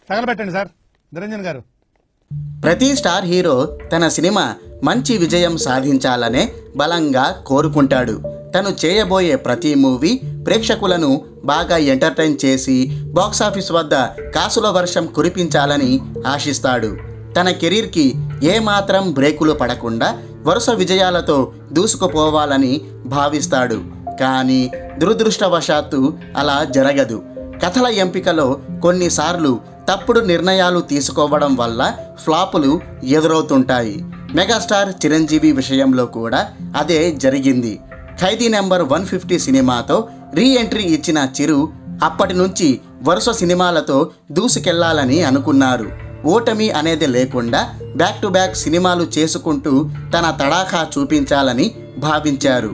తగలబెట్టండి sir Niranjan గారు. ప్రతి star hero తన సినిమా మంచి విజయం సాధించాలనే బలంగా కోరుకుంటాడు. తను చేయబోయే ప్రతి మూవీ ప్రేక్షకులను బాగా ఎంటర్టైన్ చేసి బాక్సాఫీస్ వద్ద కాసుల వర్షం కురిపించాలని ఆశిస్తాడు. తన కెరీర్కి ఏమాత్రం బ్రేకులు పడకుండా వరుస విజయాలతో దూసుకుపోవాలని భావిస్తాడు. కానీ దురదృష్టవశాత్తు అలా జరగదు. కథల ఎంపికలో కొన్నిసార్లు తప్పుడు నిర్ణయాలు తీసుకోవడం వల్ల ఫ్లాపులు ఎదురవుతుంటాయి. మెగాస్టార్ చిరంజీవి విషయంలో కూడా అదే జరిగింది. ఖైదీ నెంబర్ 150 సినిమాతో రీ ఎంట్రీ ఇచ్చిన చిరు అప్పటి నుంచి వరుస సినిమాలతో దూసుకెళ్లాలని అనుకున్నారు. ఓటమి అనేది లేకుండా బ్యాక్ టు బ్యాక్ సినిమాలు చేసుకుంటూ తన తడాఖా చూపించాలని భావించారు.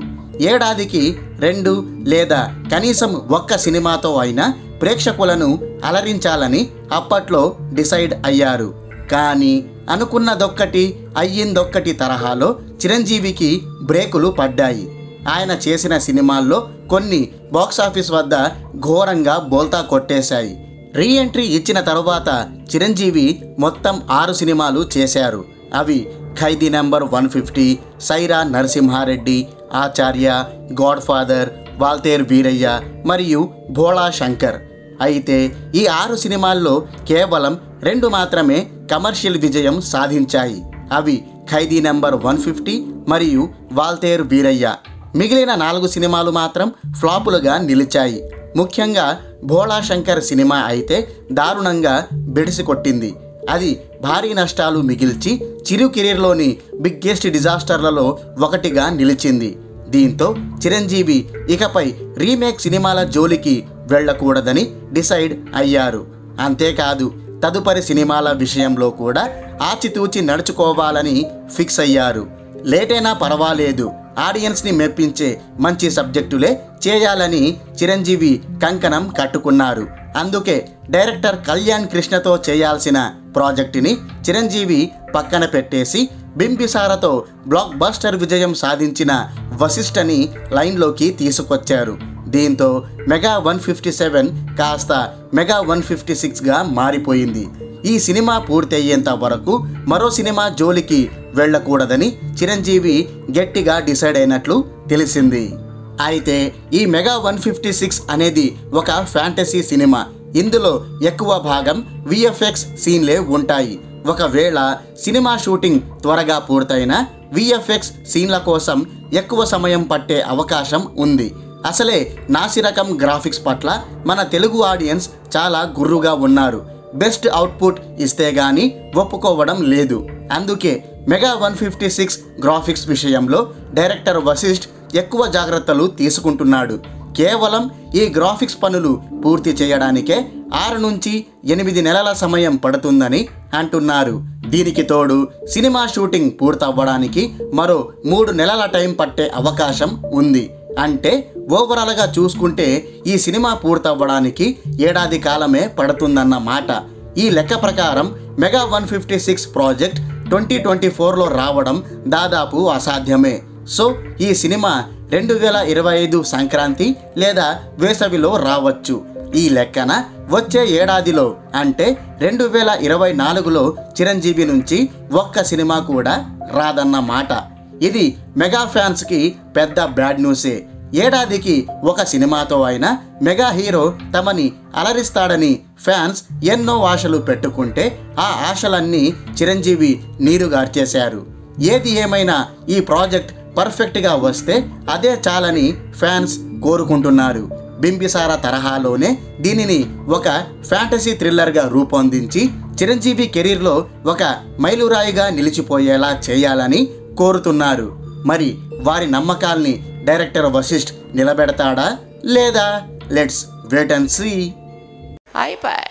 ఏడాదికి 2 లేదా కనీసం 1 సినిమాతో అయినా ప్రేక్షకులను అలరించాలని అప్పట్లో డిసైడ్ అయ్యారు. కానీ అనుకున్నదొక్కటి అయ్యిందొక్కటి తరహాలో చిరంజీవికి బ్రేకులు పడ్డాయి. ఆయన చేసిన సినిమాల్లో కొన్ని బాక్సాఫీస్ వద్ద ఘోరంగా బోల్తా కొట్టేశాయి. రీ ఎంట్రీ ఇచ్చిన తరువాత చిరంజీవి మొత్తం 6 సినిమాలు చేశారు. అవి ఖైదీ నెంబర్ 150, సైరా నరసింహారెడ్డి, ఆచార్య, గాడ్ ఫాదర్, వాల్తేర్ వీరయ్య మరియు భోళా శంకర్. అయితే ఈ 6 సినిమాల్లో కేవలం 2 మాత్రమే కమర్షియల్ విజయం సాధించాయి. అవి ఖైదీ నెంబర్ 150 మరియు వాల్తేర్ వీరయ్య. మిగిలిన 4 సినిమాలు మాత్రం ఫ్లాపులుగా నిలిచాయి. ముఖ్యంగా భోళా శంకర్ సినిమా అయితే దారుణంగా బెడిసి కొట్టింది. అది భారీ నష్టాలు మిగిల్చి చిరు కెరీర్లోని బిగ్గెస్ట్ డిజాస్టర్లలో ఒకటిగా నిలిచింది. దీంతో చిరంజీవి ఇకపై రీమేక్ సినిమాల జోలికి వెళ్ళకూడదని డిసైడ్ అయ్యారు. అంతేకాదు తదుపరి సినిమాల విషయంలో కూడా ఆచితూచి నడుచుకోవాలని ఫిక్స్ అయ్యారు. లేటైనా పర్వాలేదు, ఆడియన్స్ని మెప్పించే మంచి సబ్జెక్టులే చేయాలని చిరంజీవి కంకణం కట్టుకున్నారు. అందుకే డైరెక్టర్ కళ్యాణ్ కృష్ణతో చేయాల్సిన ప్రాజెక్టుని చిరంజీవి పక్కన పెట్టేసి బింబిసారతో బ్లాక్ బస్టర్ విజయం సాధించిన వశిష్ఠని లైన్లోకి తీసుకొచ్చారు. దీంతో మెగా 157 కాస్త మెగా 156గా మారిపోయింది. ఈ సినిమా పూర్తయ్యేంత వరకు మరో సినిమా జోలికి వెళ్ళకూడదని చిరంజీవి గట్టిగా డిసైడ్ అయినట్లు తెలిసింది. అయితే ఈ మెగా 156 అనేది ఒక ఫ్యాంటసీ సినిమా. ఇందులో ఎక్కువ భాగం విఎఫ్ఎక్స్ సీన్లే ఉంటాయి. ఒకవేళ సినిమా షూటింగ్ త్వరగా పూర్తయినా విఎఫ్ఎక్స్ సీన్ల కోసం ఎక్కువ సమయం పట్టే అవకాశం ఉంది. అసలే నాసిరకం గ్రాఫిక్స్ పట్ల మన తెలుగు ఆడియన్స్ చాలా గుర్రుగా ఉన్నారు. బెస్ట్ అవుట్పుట్ ఇస్తే గానీ ఒప్పుకోవడం లేదు. అందుకే మెగా 156 గ్రాఫిక్స్ విషయంలో డైరెక్టర్ వశిష్ఠ్ ఎక్కువ జాగ్రత్తలు తీసుకుంటున్నాడు. కేవలం ఈ గ్రాఫిక్స్ పనులు పూర్తి చేయడానికే 6 నుంచి 8 నెలల సమయం పడుతుందని అంటున్నారు. దీనికి తోడు సినిమా షూటింగ్ పూర్తవ్వడానికి మరో 3 నెలల టైం పట్టే అవకాశం ఉంది. అంటే ఓవరాల్గా చూసుకుంటే ఈ సినిమా పూర్తవ్వడానికి ఏడాది కాలమే పడుతుందన్న మాట. ఈ లెక్క ప్రకారం మెగా 156 ప్రాజెక్ట్ 2024లో రావడం దాదాపు అసాధ్యమే. సో ఈ సినిమా 2025 సంక్రాంతి లేదా వేసవిలో రావచ్చు. ఈ లెక్కన వచ్చే ఏడాదిలో అంటే 2024లో చిరంజీవి నుంచి 1 సినిమా కూడా రాదన్న మాట. ఇది మెగా ఫ్యాన్స్కి పెద్ద బ్యాడ్ న్యూసే. ఏడాదికి 1 సినిమాతో అయినా మెగా హీరో తమని అలరిస్తాడని ఫ్యాన్స్ ఎన్నో ఆశలు పెట్టుకుంటే ఆ ఆశలన్నీ చిరంజీవి నీరుగార్చేశారు. ఏది ఏమైనా ఈ ప్రాజెక్ట్ పర్ఫెక్ట్గా వస్తే అదే చాలని ఫ్యాన్స్ కోరుకుంటున్నారు. బింబిసార తరహాలోనే దీనిని ఒక ఫ్యాంటసీ థ్రిల్లర్గా రూపొందించి చిరంజీవి కెరీర్లో ఒక మైలురాయిగా నిలిచిపోయేలా చేయాలని కోరుతున్నారు. మరి వారి నమ్మకాల్ని డైరెక్టర్ వశిష్ఠ్ నిలబెడతాడా లేదా? Let's wait and see. అయిపోయి